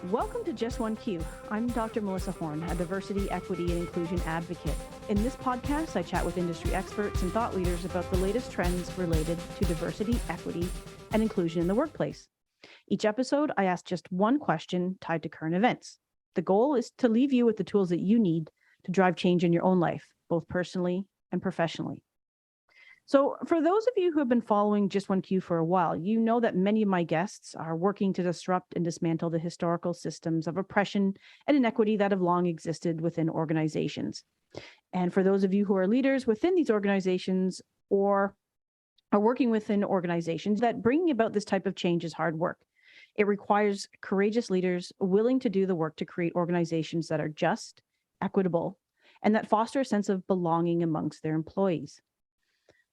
Welcome to Just One Q. I'm Dr. Melissa Horne, a diversity, equity, and inclusion advocate. In this podcast, I chat with industry experts and thought leaders about the latest trends related to diversity, equity, and inclusion in the workplace. Each episode, I ask just one question tied to current events. The goal is to leave you with the tools that you need to drive change in your own life, both personally and professionally. So for those of you who have been following Just One Q for a while, you know that many of my guests are working to disrupt and dismantle the historical systems of oppression and inequity that have long existed within organizations. And for those of you who are leaders within these organizations or are working within organizations, that bringing about this type of change is hard work. It requires courageous leaders willing to do the work to create organizations that are just, equitable, and that foster a sense of belonging amongst their employees.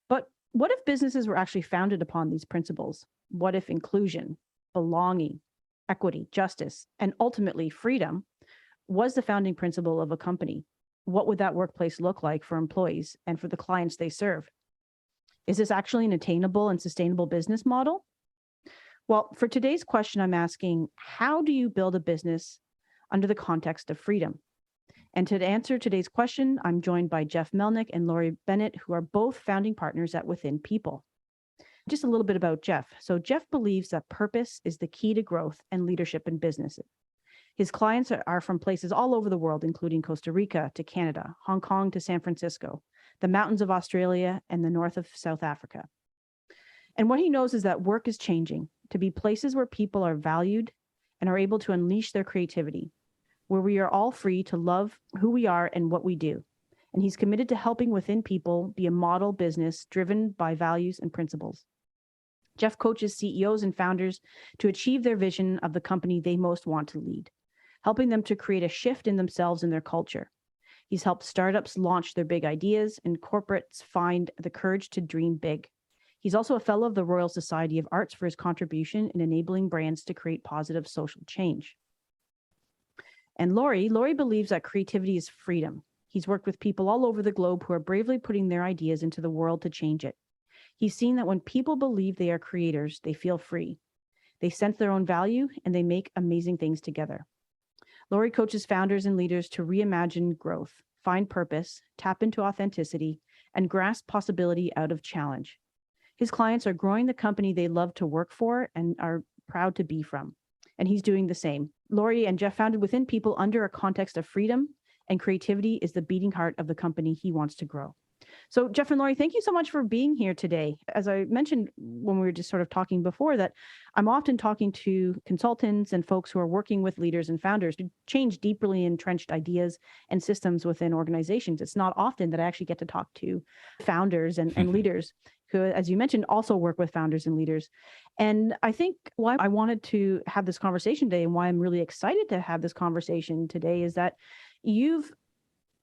But what if businesses were actually founded upon these principles? What if inclusion, belonging, equity, justice, and ultimately freedom was the founding principle of a company? What would that workplace look like for employees and for the clients they serve? Is this actually an attainable and sustainable business model? Well, for today's question, I'm asking, how do you build a business under the context of freedom? And to answer today's question, I'm joined by Jeff Melnyk and Laurie Bennett, who are both founding partners at Within People. Just a little bit about Jeff. So Jeff believes that purpose is the key to growth and leadership in businesses. His clients are from places all over the world, including Costa Rica to Canada, Hong Kong to San Francisco, the mountains of Australia, and the north of South Africa. And what he knows is that work is changing to be places where people are valued and are able to unleash their creativity, where we are all free to love who we are and what we do. And he's committed to helping Within People be a model business driven by values and principles. Jeff coaches CEOs and founders to achieve their vision of the company they most want to lead, helping them to create a shift in themselves and their culture. He's helped startups launch their big ideas and corporates find the courage to dream big. He's also a fellow of the Royal Society of Arts for his contribution in enabling brands to create positive social change. And Laurie believes that creativity is freedom. He's worked with people all over the globe who are bravely putting their ideas into the world to change it. He's seen that when people believe they are creators, they feel free. They sense their own value and they make amazing things together. Laurie coaches founders and leaders to reimagine growth, find purpose, tap into authenticity, and grasp possibility out of challenge. His clients are growing the company they love to work for and are proud to be from. And he's doing the same. Laurie and Jeff founded Within People under a context of freedom, and creativity is the beating heart of the company he wants to grow. So Jeff and Laurie, thank you so much for being here today. As I mentioned when we were just sort of talking before, that I'm often talking to consultants and folks who are working with leaders and founders to change deeply entrenched ideas and systems within organizations. It's not often that I actually get to talk to founders and leaders who, as you mentioned, also work with founders and leaders. And I think why I wanted to have this conversation today and why I'm really excited to have this conversation today is that you've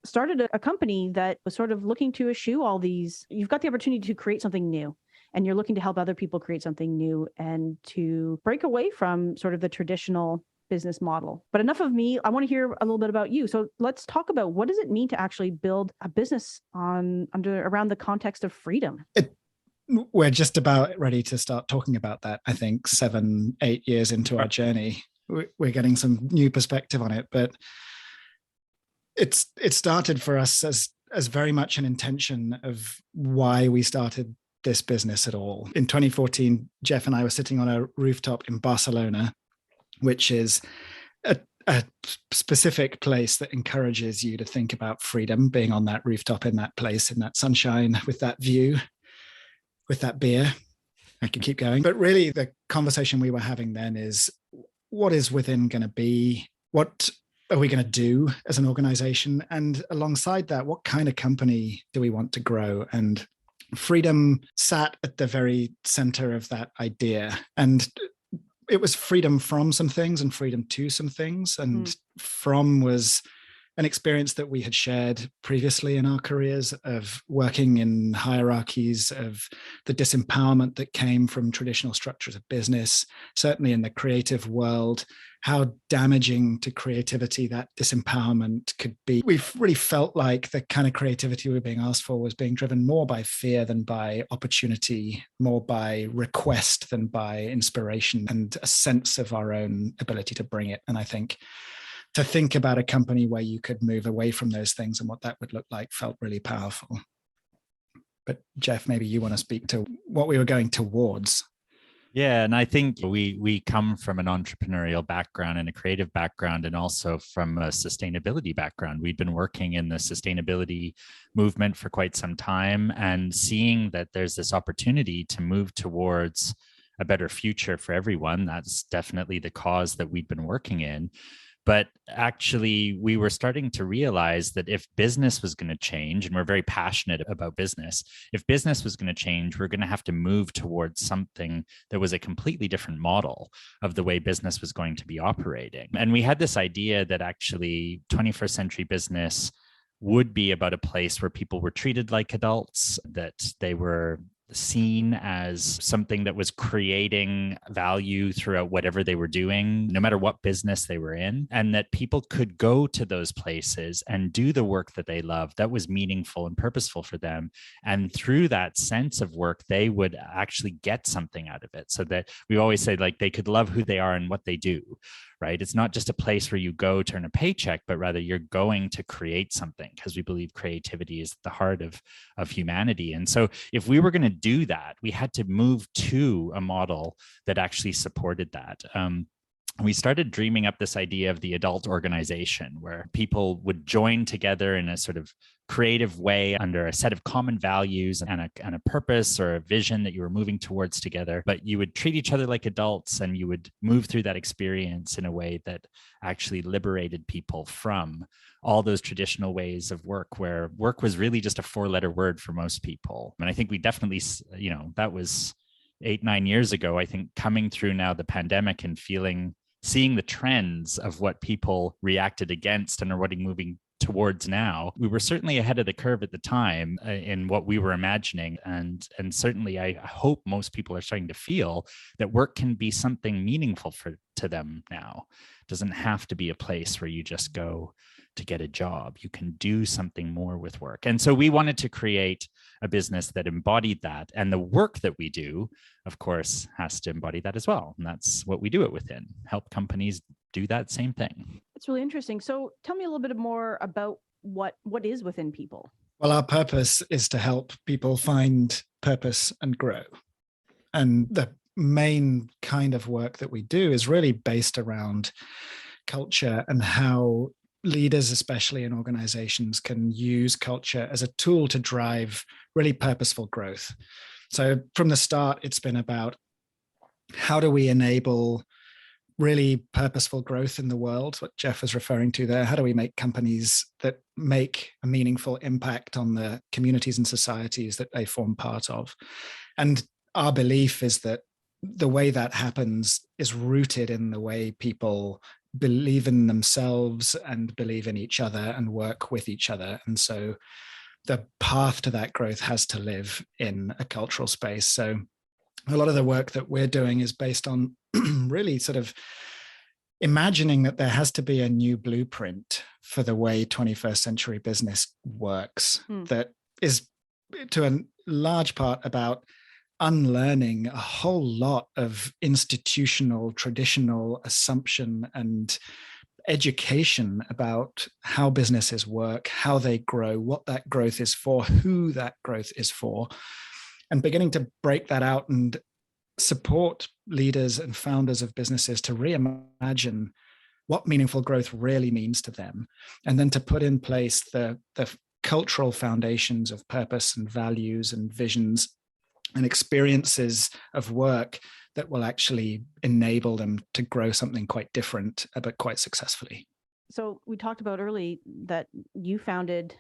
started a company that was sort of looking to eschew all these. You've got the opportunity to create something new, and you're looking to help other people create something new and to break away from sort of the traditional business model. But enough of me. I want to hear a little bit about you. So let's talk about, what does it mean to actually build a business around the context of freedom? We're just about ready to start talking about that. I think 7-8 years into our journey, we're getting some new perspective on it, but it started for us as very much an intention of why we started this business at all. In 2014, Jeff and I were sitting on a rooftop in Barcelona, which is a specific place that encourages you to think about freedom, being on that rooftop in that place, in that sunshine, with that view, with that beer. I can keep going. But really, the conversation we were having then is, what is Within going to be? What are we going to do as an organization? And alongside that, what kind of company do we want to grow? And freedom sat at the very center of that idea. And it was freedom from some things and freedom to some things. And from was an experience that we had shared previously in our careers of working in hierarchies, of the disempowerment that came from traditional structures of business, certainly in the creative world, how damaging to creativity that disempowerment could be. We've really felt like the kind of creativity we were being asked for was being driven more by fear than by opportunity, more by request than by inspiration, and a sense of our own ability to bring it. And I think to think about a company where you could move away from those things and what that would look like felt really powerful. But Jeff, maybe you want to speak to what we were going towards. Yeah, and I think we come from an entrepreneurial background and a creative background, and also from a sustainability background. We'd been working in the sustainability movement for quite some time, and seeing that there's this opportunity to move towards a better future for everyone. That's definitely the cause that we'd been working in. But actually, we were starting to realize that if business was going to change, and we're very passionate about business, if business was going to change, we're going to have to move towards something that was a completely different model of the way business was going to be operating. And we had this idea that actually 21st century business would be about a place where people were treated like adults, that they were seen as something that was creating value throughout whatever they were doing, no matter what business they were in, and that people could go to those places and do the work that they love that was meaningful and purposeful for them. And through that sense of work, they would actually get something out of it. So that we always say, like, they could love who they are and what they do, right? It's not just a place where you go to earn a paycheck, but rather you're going to create something, because we believe creativity is at the heart of humanity. And so if we were going to do that, we had to move to a model that actually supported that. We started dreaming up this idea of the adult organization, where people would join together in a sort of creative way under a set of common values and a purpose or a vision that you were moving towards together. But you would treat each other like adults, and you would move through that experience in a way that actually liberated people from all those traditional ways of work, where work was really just a 4-letter word for most people. And I think we definitely, that was 8-9 years ago. I think coming through now the pandemic and seeing the trends of what people reacted against and are what moving towards now, we were certainly ahead of the curve at the time in what we were imagining. And certainly I hope most people are starting to feel that work can be something meaningful to them now. It doesn't have to be a place where you just go to get a job. You can do something more with work. And so we wanted to create a business that embodied that. And the work that we do, of course, has to embody that as well. And that's what we do it within, help companies do that same thing. It's really interesting. So tell me a little bit more about what is within people. Well, our purpose is to help people find purpose and grow. And the main kind of work that we do is really based around culture and how leaders, especially in organizations, can use culture as a tool to drive really purposeful growth. So from the start, it's been about how do we enable really purposeful growth in the world, what Jeff was referring to there. How do we make companies that make a meaningful impact on the communities and societies that they form part of? And our belief is that the way that happens is rooted in the way people believe in themselves and believe in each other and work with each other. And so the path to that growth has to live in a cultural space. So a lot of the work that we're doing is based on really sort of imagining that there has to be a new blueprint for the way 21st century business works, that is to a large part about unlearning a whole lot of institutional, traditional assumption and education about how businesses work, how they grow, what that growth is for, who that growth is for, and beginning to break that out and support leaders and founders of businesses to reimagine what meaningful growth really means to them, and then to put in place the cultural foundations of purpose and values and visions and experiences of work that will actually enable them to grow something quite different, but quite successfully. So we talked about early that you founded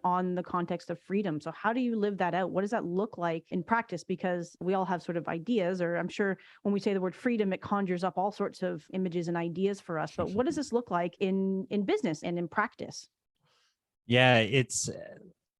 on the context of freedom. So how do you live that out? What does that look like in practice? Because we all have sort of ideas, or I'm sure when we say the word freedom, it conjures up all sorts of images and ideas for us. But what does this look like in business and in practice? Yeah,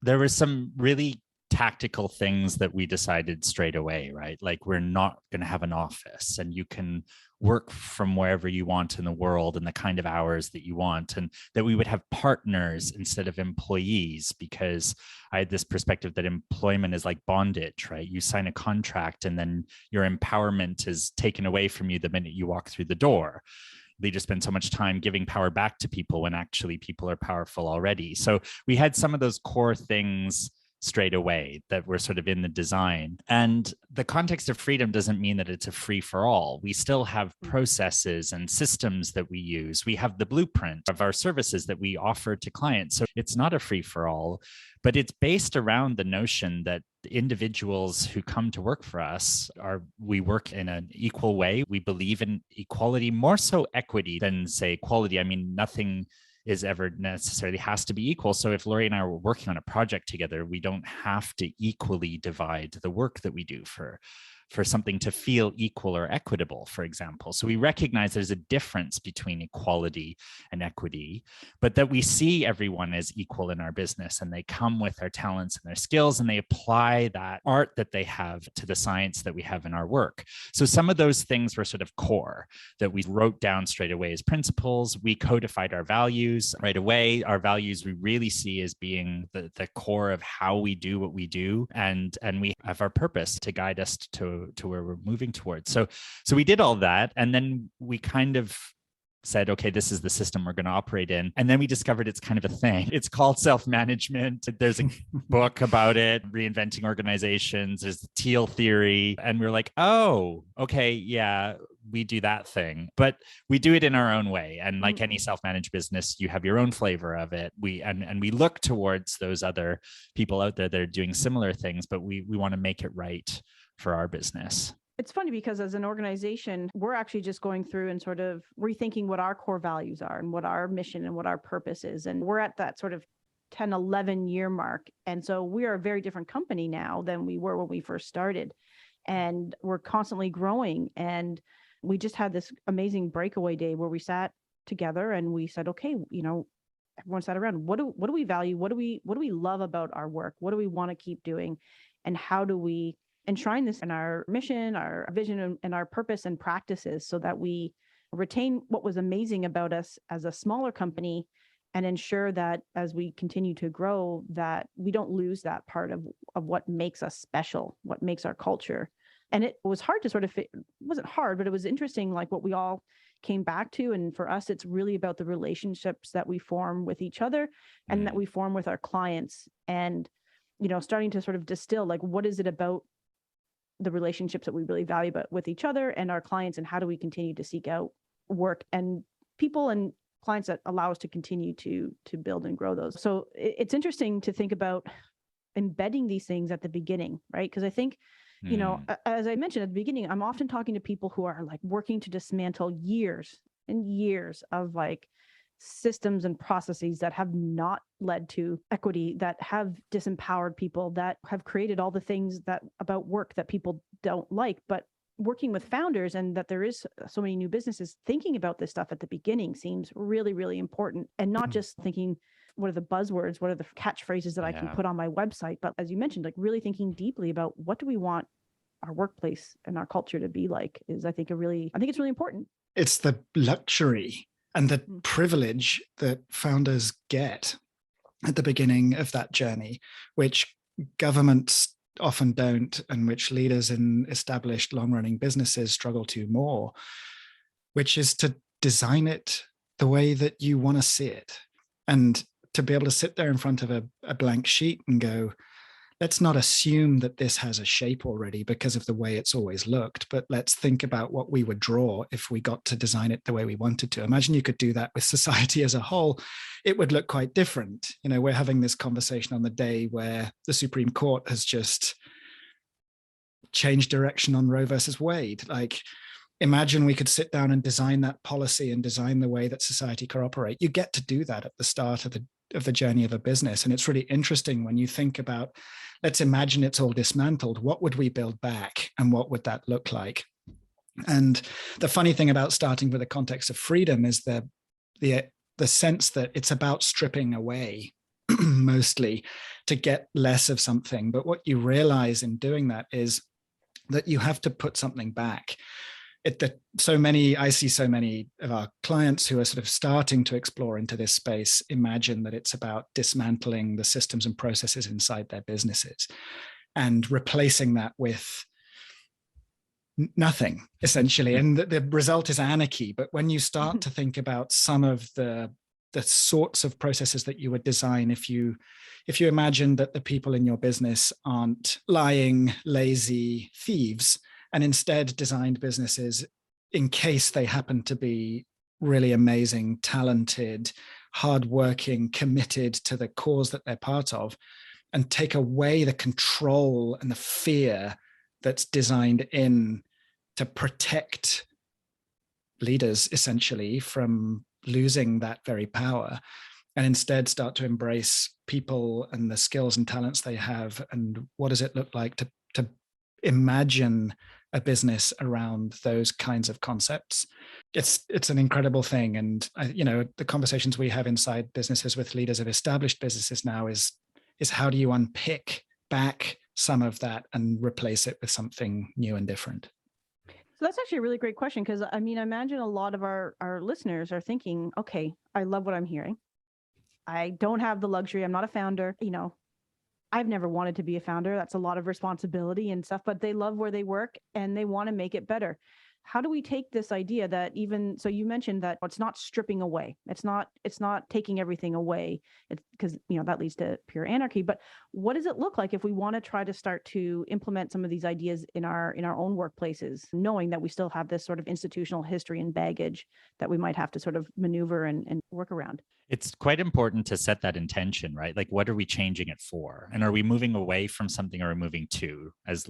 there were some really tactical things that we decided straight away, right? Like, we're not going to have an office, and you can work from wherever you want in the world and the kind of hours that you want, and that we would have partners instead of employees, because I had this perspective that employment is like bondage, right? You sign a contract and then your empowerment is taken away from you the minute you walk through the door. They just spend so much time giving power back to people when actually people are powerful already. So we had some of those core things straight away that were sort of in the design. And the context of freedom doesn't mean that it's a free for all. We still have processes and systems that we use. We have the blueprint of our services that we offer to clients. So it's not a free for all, but it's based around the notion that individuals who come to work for us we work in an equal way. We believe in equality, more so equity than, say, equality. I mean, nothing is ever necessarily has to be equal. So if Laurie and I were working on a project together, we don't have to equally divide the work that we do for something to feel equal or equitable, for example. So we recognize there's a difference between equality and equity, but that we see everyone as equal in our business, and they come with their talents and their skills, and they apply that art that they have to the science that we have in our work. So some of those things were sort of core that we wrote down straight away as principles. We codified our values right away. Our values we really see as being the core of how we do what we do, and we have our purpose to guide us to where we're moving towards. So we did all that, and then we kind of said, okay, this is the system we're going to operate in. And then we discovered it's kind of a thing. It's called self-management. There's a book about it, Reinventing Organizations. There's the Teal theory. And we're like, oh, okay, yeah, we do that thing, but we do it in our own way. And like any self-managed business, you have your own flavor of it. We look towards those other people out there that are doing similar things, but we want to make it right for our business. It's funny because as an organization, we're actually just going through and sort of rethinking what our core values are and what our mission and what our purpose is. And we're at that sort of 10, 11 year mark. And so we are a very different company now than we were when we first started. And we're constantly growing. And we just had this amazing breakaway day where we sat together and we said, okay, everyone sat around. What do we value? What do we love about our work? What do we want to keep doing? And how do we enshrine this in our mission, our vision, and our purpose and practices, so that we retain what was amazing about us as a smaller company, and ensure that as we continue to grow, that we don't lose that part of what makes us special, what makes our culture. And it was hard to it wasn't hard, but it was interesting, like what we all came back to. And for us, it's really about the relationships that we form with each other and that we form with our clients. And, starting to sort of distill, like, what is it about the relationships that we really value with each other and our clients, and how do we continue to seek out work and people and clients that allow us to continue to build and grow those. So it's interesting to think about embedding these things at the beginning, right? Because I think, as I mentioned at the beginning, I'm often talking to people who are like working to dismantle years and years of like systems and processes that have not led to equity, that have disempowered people, that have created all the things that about work that people don't like. But working with founders, and that there is so many new businesses, thinking about this stuff at the beginning seems really, really important. And not just thinking, what are the buzzwords? What are the catchphrases that I can put on my website? But as you mentioned, like really thinking deeply about what do we want our workplace and our culture to be like is, I think it's really important. It's the luxury and the privilege that founders get at the beginning of that journey, which governments often don't, and which leaders in established long-running businesses struggle to more, which is to design it the way that you want to see it. And to be able to sit there in front of a blank sheet and go, let's not assume that this has a shape already because of the way it's always looked, but let's think about what we would draw if we got to design it the way we wanted to. Imagine you could do that with society as a whole. It would look quite different. We're having this conversation on the day where the Supreme Court has just changed direction on Roe versus Wade. Like, imagine we could sit down and design that policy and design the way that society can operate. You get to do that at the start of the journey of a business. And it's really interesting when you think about, let's imagine it's all dismantled. What would we build back? And what would that look like? And the funny thing about starting with the context of freedom is the sense that it's about stripping away mostly to get less of something. But what you realize in doing that is that you have to put something back. I see so many of our clients who are sort of starting to explore into this space, imagine that it's about dismantling the systems and processes inside their businesses and replacing that with nothing, essentially. And the result is anarchy. But when you start to think about some of the sorts of processes that you would design, if you imagine that the people in your business aren't lying, lazy thieves, and instead designed businesses in case they happen to be really amazing, talented, hardworking, committed to the cause that they're part of, and take away the control and the fear that's designed in to protect leaders essentially from losing that very power, and instead start to embrace people and the skills and talents they have. And what does it look like to imagine a business around those kinds of concepts? It's an incredible thing. And the conversations we have inside businesses with leaders of established businesses now is how do you unpick back some of that and replace it with something new and different? So that's actually a really great question, because I imagine a lot of our listeners are thinking, okay, I love what I'm hearing. I don't have the luxury. I'm not a founder. I've never wanted to be a founder. That's a lot of responsibility and stuff, but they love where they work and they want to make it better. How do we take this idea that so you mentioned that it's not stripping away. It's not taking everything away. It's because, that leads to pure anarchy. But what does it look like if we want to try to start to implement some of these ideas in our own workplaces, knowing that we still have this sort of institutional history and baggage that we might have to sort of maneuver and work around? It's quite important to set that intention, right? Like, what are we changing it for? And are we moving away from something, or are we moving to, as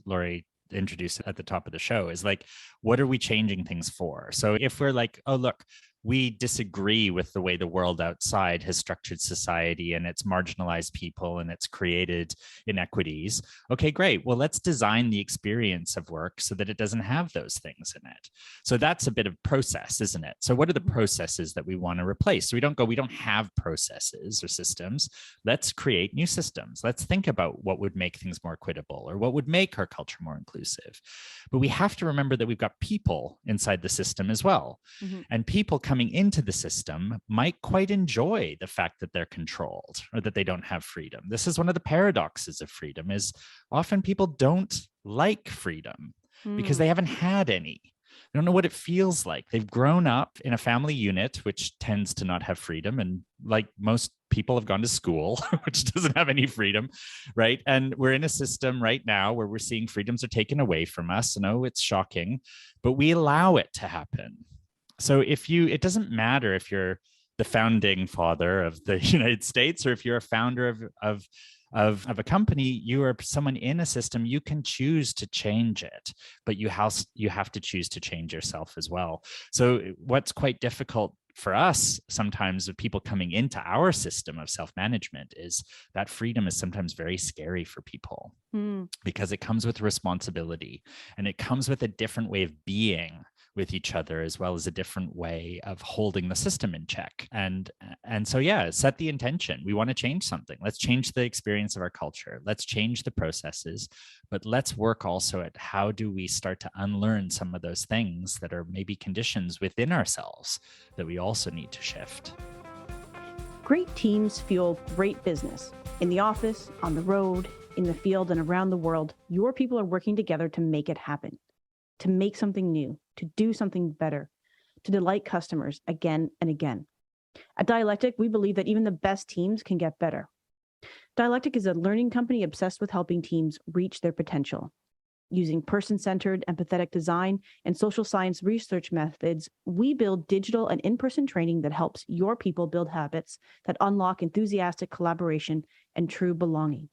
Laurie introduced at the top of the show, is like, what are we changing things for? So if we're like, oh, look, we disagree with the way the world outside has structured society and it's marginalized people and it's created inequities. Okay, great. Well, let's design the experience of work so that it doesn't have those things in it. So that's a bit of process, isn't it? So what are the processes that we want to replace? So we don't have processes or systems. Let's create new systems. Let's think about what would make things more equitable or what would make our culture more inclusive. But we have to remember that we've got people inside the system as well. Mm-hmm. And people coming into the system might quite enjoy the fact that they're controlled or that they don't have freedom. This is one of the paradoxes of freedom, is often people don't like freedom because they haven't had any. They don't know what it feels like. They've grown up in a family unit, which tends to not have freedom. And like most people have gone to school, which doesn't have any freedom, right? And we're in a system right now where we're seeing freedoms are taken away from us. And oh, it's shocking, but we allow it to happen. So it doesn't matter if you're the founding father of the United States or if you're a founder of a company, you are someone in a system. You can choose to change it, but you have to choose to change yourself as well. So what's quite difficult for us sometimes with people coming into our system of self-management is that freedom is sometimes very scary for people because it comes with responsibility and it comes with a different way of being with each other, as well as a different way of holding the system in check. And so, yeah, set the intention. We want to change something. Let's change the experience of our culture. Let's change the processes, but let's work also at how do we start to unlearn some of those things that are maybe conditions within ourselves that we also need to shift. Great teams fuel great business. In the office, on the road, in the field, and around the world, your people are working together to make it happen, to make something new, to do something better, to delight customers again and again. At Dialectic, we believe that even the best teams can get better. Dialectic is a learning company obsessed with helping teams reach their potential. Using person-centered, empathetic design and social science research methods, we build digital and in-person training that helps your people build habits that unlock enthusiastic collaboration and true belonging.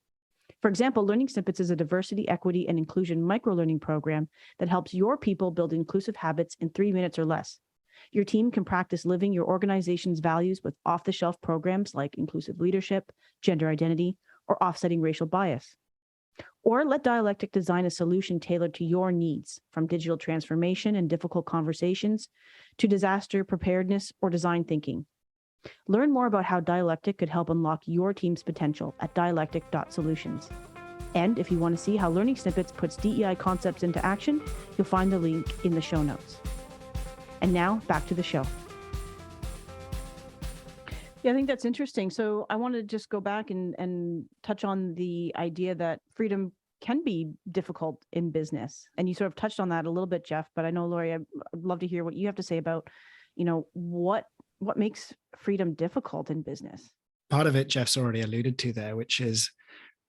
For example, Learning Snippets is a diversity, equity, and inclusion microlearning program that helps your people build inclusive habits in 3 minutes or less. Your team can practice living your organization's values with off-the-shelf programs like inclusive leadership, gender identity, or offsetting racial bias. Or let Dialectic design a solution tailored to your needs, from digital transformation and difficult conversations to disaster preparedness or design thinking. Learn more about how Dialectic could help unlock your team's potential at dialectic.solutions. And if you want to see how Learning Snippets puts DEI concepts into action, you'll find the link in the show notes. And now back to the show. Yeah, I think that's interesting. So I want to just go back and touch on the idea that freedom can be difficult in business. And you sort of touched on that a little bit, Jeff, but I know, Laurie, I'd love to hear what you have to say about, what makes freedom difficult in business. Part of it Jeff's already alluded to there, which is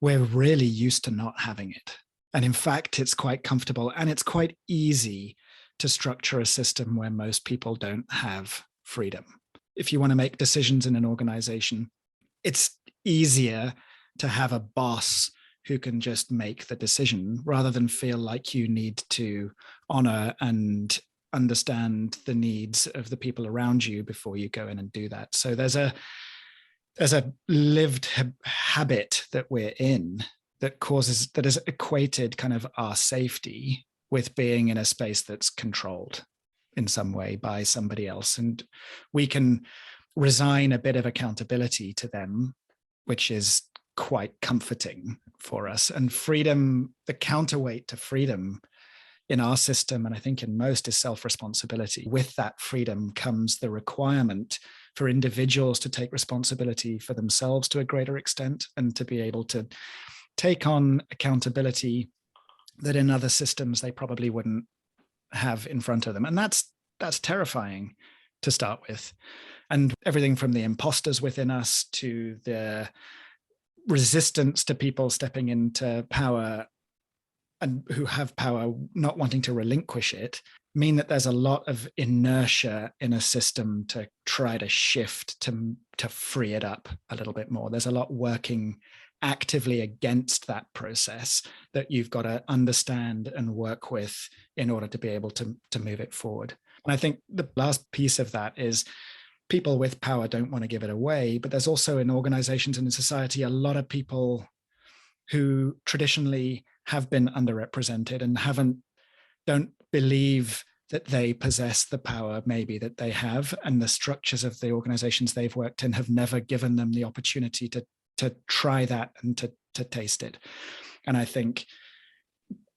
we're really used to not having it. And in fact, it's quite comfortable and it's quite easy to structure a system where most people don't have freedom. If you want to make decisions in an organization, it's easier to have a boss who can just make the decision rather than feel like you need to honor and understand the needs of the people around you before you go in and do that. So there's a lived habit that we're in that has equated kind of our safety with being in a space that's controlled in some way by somebody else. And we can resign a bit of accountability to them, which is quite comforting for us. And freedom, the counterweight to freedom in our system, and I think in most, is self-responsibility. With that freedom comes the requirement for individuals to take responsibility for themselves to a greater extent and to be able to take on accountability that in other systems they probably wouldn't have in front of them. And that's terrifying to start with. And everything from the imposters within us to the resistance to people stepping into power and who have power not wanting to relinquish it mean that there's a lot of inertia in a system to try to shift to free it up a little bit more. There's a lot working actively against that process that you've got to understand and work with in order to be able to move it forward. And I think the last piece of that is people with power don't want to give it away, but there's also in organizations and in society a lot of people who traditionally have been underrepresented and don't believe that they possess the power maybe that they have, and the structures of the organizations they've worked in have never given them the opportunity to try that and to taste it. And I think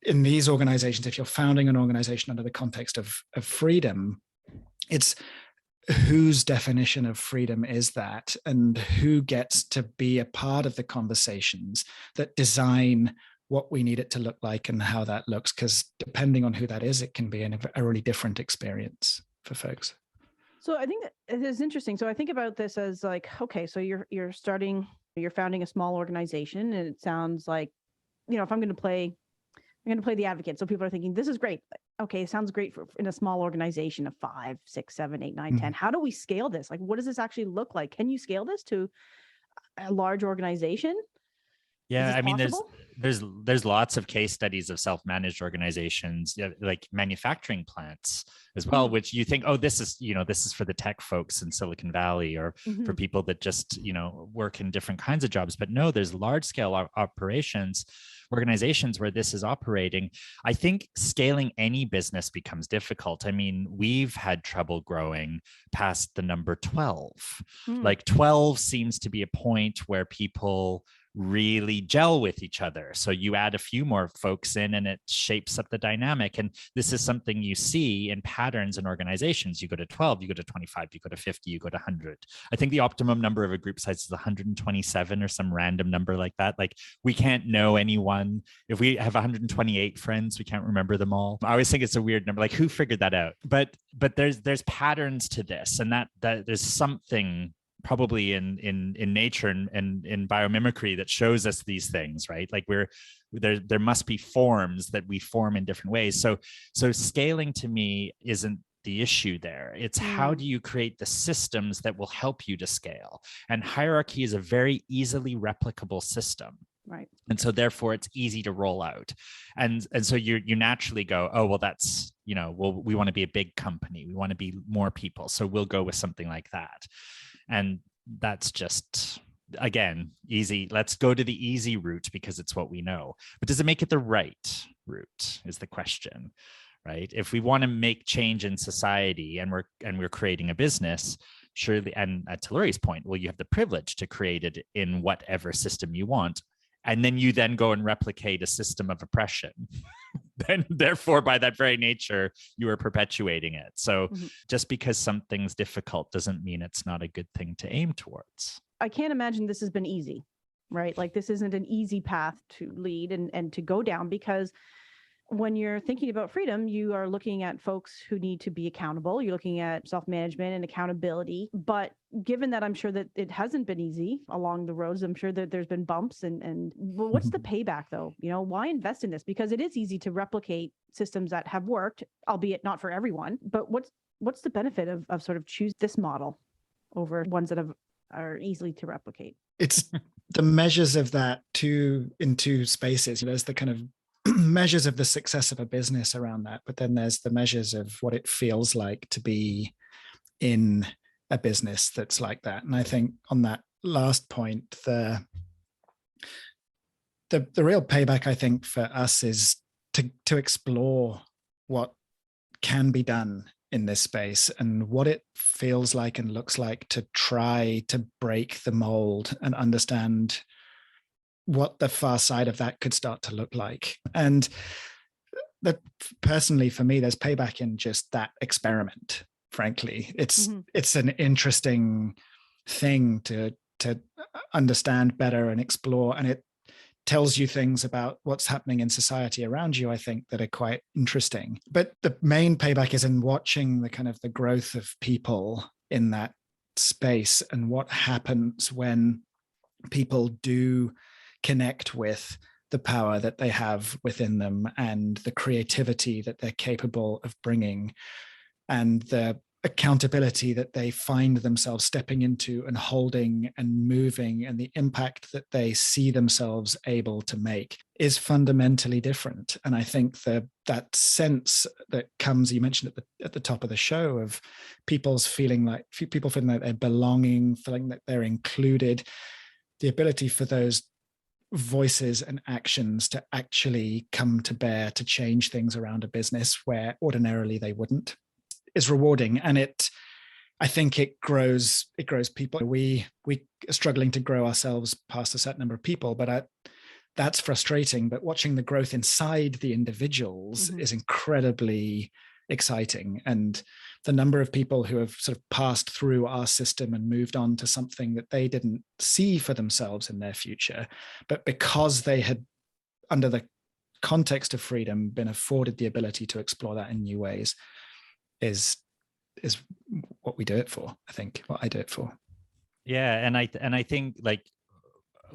in these organizations, if you're founding an organization under the context of freedom, it's whose definition of freedom is that, and who gets to be a part of the conversations that design what we need it to look like and how that looks, because depending on who that is, it can be a really different experience for folks. So I think that it is interesting. So I think about this as like, okay, so you're founding a small organization, and it sounds like, if I'm going to play the advocate. So people are thinking, this is great. Okay, it sounds great in a small organization of 5, 6, 7, 8, 9, 10. How do we scale this? Like, what does this actually look like? Can you scale this to a large organization? Yeah, I mean, there's lots of case studies of self-managed organizations, like manufacturing plants as well, which you think, oh, this is for the tech folks in Silicon Valley or for people that just, work in different kinds of jobs. But no, there's large scale operations, organizations where this is operating. I think scaling any business becomes difficult. I mean, we've had trouble growing past the number 12. Like 12 seems to be a point where people really gel with each other. So you add a few more folks in and it shapes up the dynamic. And this is something you see in patterns in organizations. You go to 12, you go to 25, you go to 50, you go to 100. I think the optimum number of a group size is 127 or some random number like that. Like, we can't know anyone. If we have 128 friends, we can't remember them all. I always think it's a weird number. Like, who figured that out? But there's patterns to this, and that there's something probably in nature and in biomimicry that shows us these things, right? Like there must be forms that we form in different ways. So scaling to me isn't the issue there. It's how do you create the systems that will help you to scale? And hierarchy is a very easily replicable system. Right. And so therefore it's easy to roll out. And so you naturally go, oh, well, that's, well, we want to be a big company. We want to be more people. So we'll go with something like that. And that's just, again, easy. Let's go to the easy route because it's what we know. But does it make it the right route is the question, right? If we want to make change in society and we're creating a business, surely, and to Laurie's point, well, you have the privilege to create it in whatever system you want. And then you then go and replicate a system of oppression. Then therefore, by that very nature, you are perpetuating it. So just because something's difficult doesn't mean it's not a good thing to aim towards. I can't imagine this has been easy, right? Like this isn't an easy path to lead and to go down, because when you're thinking about freedom, you are looking at folks who need to be accountable. You're looking at self-management and accountability. But given that I'm sure that it hasn't been easy along the roads, I'm sure that there's been bumps and well, what's the payback though? Why invest in this? Because it is easy to replicate systems that have worked, albeit not for everyone. But what's the benefit of sort of choose this model over ones that are easily to replicate? It's the measures of that in two spaces. There's the kind of measures of the success of a business around that, but then there's the measures of what it feels like to be in a business that's like that. And I think on that last point, the real payback, I think, for us is to explore what can be done in this space and what it feels like and looks like to try to break the mold and understand what the far side of that could start to look like. And that personally, for me, there's payback in just that experiment. Frankly, it's an interesting thing to understand better and explore, and it tells you things about what's happening in society around you, I think, that are quite interesting. But the main payback is in watching the growth of people in that space and what happens when people do connect with the power that they have within them and the creativity that they're capable of bringing and the accountability that they find themselves stepping into and holding and moving, and the impact that they see themselves able to make is fundamentally different. And I think that sense that comes, you mentioned at the top of the show, of people feeling like they're belonging, feeling that they're included, the ability for those voices and actions to actually come to bear to change things around a business where ordinarily they wouldn't, is rewarding. And I think it grows people. We are struggling to grow ourselves past a certain number of people, but that's frustrating. But watching the growth inside the individuals is incredibly exciting. And the number of people who have sort of passed through our system and moved on to something that they didn't see for themselves in their future, but because they had, under the context of freedom, been afforded the ability to explore that in new ways, is what we do it for. I think what I do it for. Yeah, and I think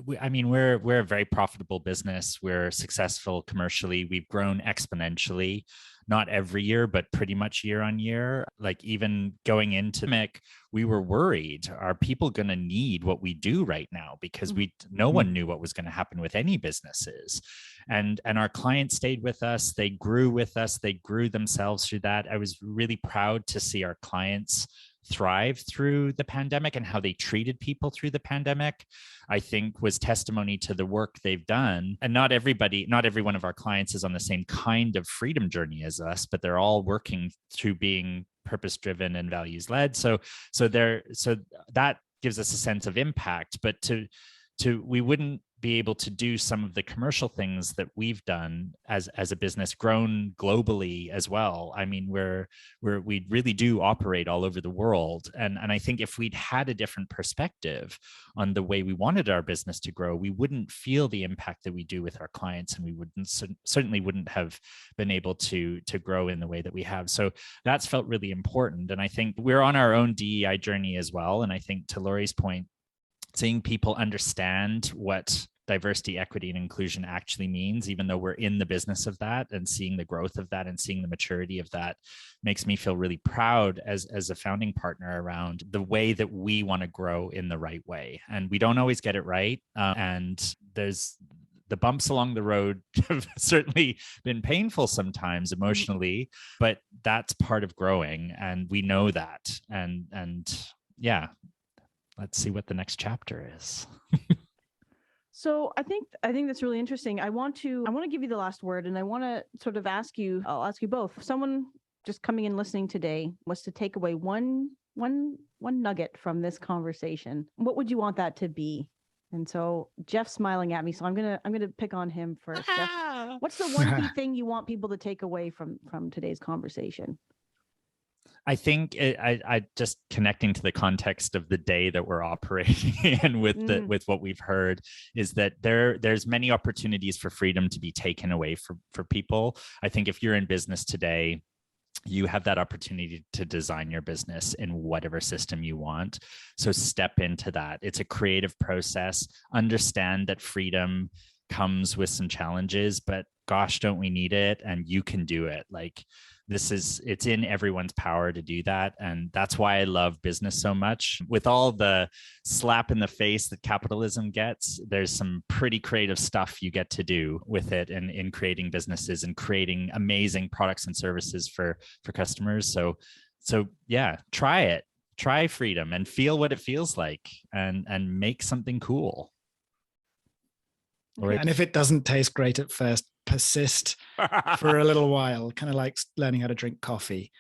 we're a very profitable business. We're successful commercially. We've grown exponentially, not every year, but pretty much year on year. Like even going into MIC, we were worried, are people going to need what we do right now? Because no one knew what was going to happen with any businesses. And our clients stayed with us. They grew with us. They grew themselves through that. I was really proud to see our clients thrive through the pandemic, and how they treated people through the pandemic, I think was testimony to the work they've done. And not every one of our clients is on the same kind of freedom journey as us, but they're all working through being purpose-driven and values-led. So that gives us a sense of impact. But we wouldn't be able to do some of the commercial things that we've done as a business, grown globally as well. I mean, we really do operate all over the world. And I think if we'd had a different perspective on the way we wanted our business to grow, we wouldn't feel the impact that we do with our clients, and we certainly wouldn't have been able to grow in the way that we have. So that's felt really important. And I think we're on our own DEI journey as well. And I think, to Laurie's point, seeing people understand what diversity, equity, and inclusion actually means, even though we're in the business of that, and seeing the growth of that and seeing the maturity of that makes me feel really proud as a founding partner around the way that we want to grow in the right way. And we don't always get it right. And there's the bumps along the road have certainly been painful sometimes emotionally, but that's part of growing. And we know that. And yeah, let's see what the next chapter is. So I think that's really interesting. I want to give you the last word, and I want to sort of I'll ask you both. If someone just coming in listening today was to take away one nugget from this conversation, what would you want that to be? And so Jeff's smiling at me, so I'm gonna pick on him first. Jeff, what's the one key thing you want people to take away from today's conversation? I think I just connecting to the context of the day that we're operating in with what we've heard is that there's many opportunities for freedom to be taken away for people. I think if you're in business today, you have that opportunity to design your business in whatever system you want. So step into that. It's a creative process. Understand that freedom comes with some challenges, but gosh, don't we need it? And you can do it. Like it's in everyone's power to do that. And that's why I love business so much. With all the slap in the face that capitalism gets, there's some pretty creative stuff you get to do with it and in creating businesses and creating amazing products and services for customers. So yeah, try it. Try freedom and feel what it feels like and make something cool. And if it doesn't taste great at first, persist for a little while, kind of like learning how to drink coffee.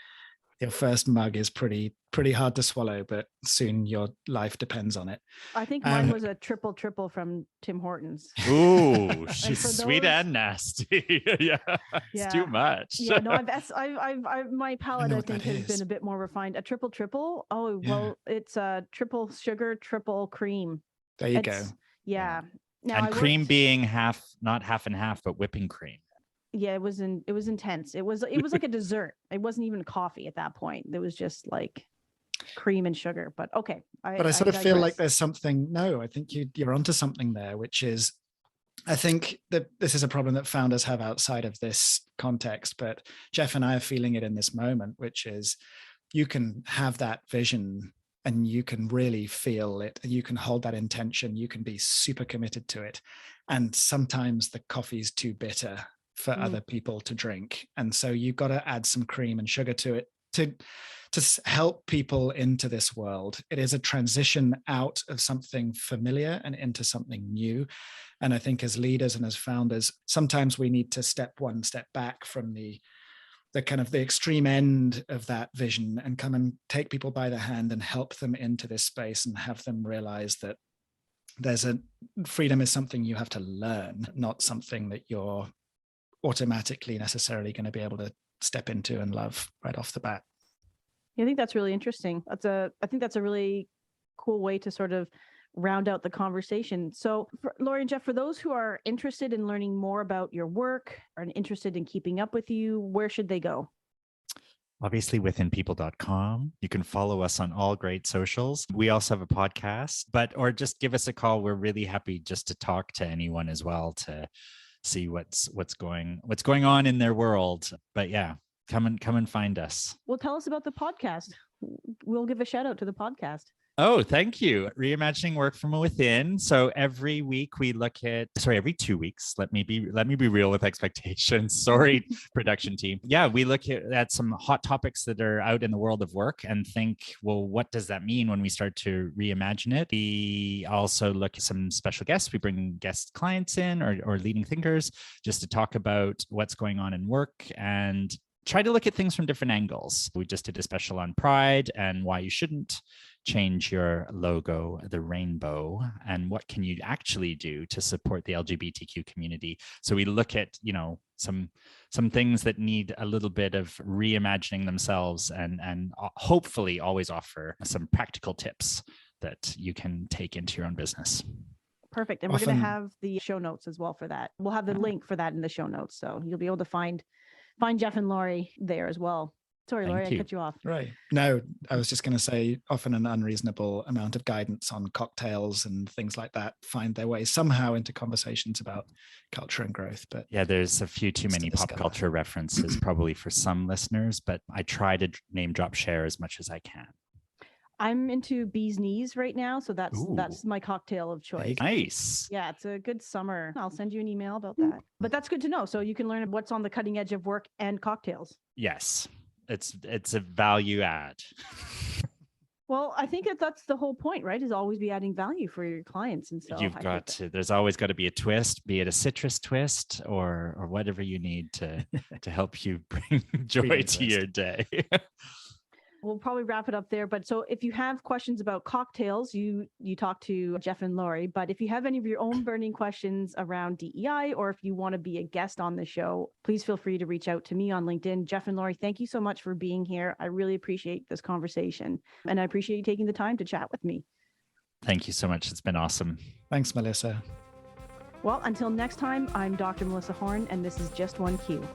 Your first mug is pretty hard to swallow, but soon your life depends on it. I think mine was a triple from Tim Hortons. Ooh, she's sweet and nasty. Yeah, it's too much. Yeah, no, I've my palate I think has been a bit more refined. A triple. Oh, yeah. Well, it's a triple sugar, triple cream. There you go. Yeah. Now, and cream being not half and half, but whipping cream. Yeah, it was intense. It was like a dessert. It wasn't even coffee at that point. It was just like cream and sugar. But okay. I sort of feel like there's something. No, I think you're onto something there, which is, I think that this is a problem that founders have outside of this context. But Jeff and I are feeling it in this moment, which is you can have that vision and you can really feel it and you can hold that intention. You can be super committed to it. And sometimes the coffee's too bitter for other people to drink. And so you've got to add some cream and sugar to it to help people into this world. It is a transition out of something familiar and into something new. And I think as leaders and as founders, sometimes we need to step back from the kind of the extreme end of that vision and come and take people by the hand and help them into this space and have them realize that freedom is something you have to learn, not something that you're automatically necessarily going to be able to step into and love right off the bat. I think that's really interesting. I think that's a really cool way to sort of round out the conversation. So Laurie and Jeff, for those who are interested in learning more about your work or or interested in keeping up with you, where should they go? Obviously withinpeople.com. You can follow us on all great socials. We also have a podcast, or just give us a call. We're really happy just to talk to anyone as well to see what's going on in their world. But yeah, come and find us. Well, tell us about the podcast. We'll give a shout out to the podcast. Oh, thank you. Reimagining work from within. So every 2 weeks. Let me be real with expectations. Sorry, production team. Yeah, we look at some hot topics that are out in the world of work and think, well, what does that mean when we start to reimagine it? We also look at some special guests. We bring guest clients in or leading thinkers just to talk about what's going on in work and try to look at things from different angles. We just did a special on pride and why you shouldn't change your logo, the rainbow, and what can you actually do to support the LGBTQ community. So we look at, some things that need a little bit of reimagining themselves and hopefully always offer some practical tips that you can take into your own business. Perfect. And we're going to have the show notes as well for that. We'll have the link for that in the show notes. So you'll be able to find Jeff and Laurie there as well. Sorry, Thank Laurie, I you. cut you off. Right. No, I was just going to say often an unreasonable amount of guidance on cocktails and things like that find their way somehow into conversations about culture and growth. But yeah, there's a few too many pop discover. culture references probably for some listeners, but I try to name drop share as much as I can. I'm into bee's knees right now, so that's my cocktail of choice. Nice. Yeah, it's a good summer. I'll send you an email about that. But that's good to know. So you can learn what's on the cutting edge of work and cocktails. Yes. It's a value add. Well, I think that's the whole point, right? Is always be adding value for your clients. And so there's always got to be a twist, be it a citrus twist or whatever you need to help you bring joy to your day. We'll probably wrap it up there. But so if you have questions about cocktails, you talk to Jeff and Laurie. But if you have any of your own burning questions around DEI, or if you want to be a guest on the show, please feel free to reach out to me on LinkedIn. Jeff and Laurie, thank you so much for being here. I really appreciate this conversation. And I appreciate you taking the time to chat with me. Thank you so much. It's been awesome. Thanks, Melissa. Well, until next time, I'm Dr. Melissa Horne, and this is Just One Q.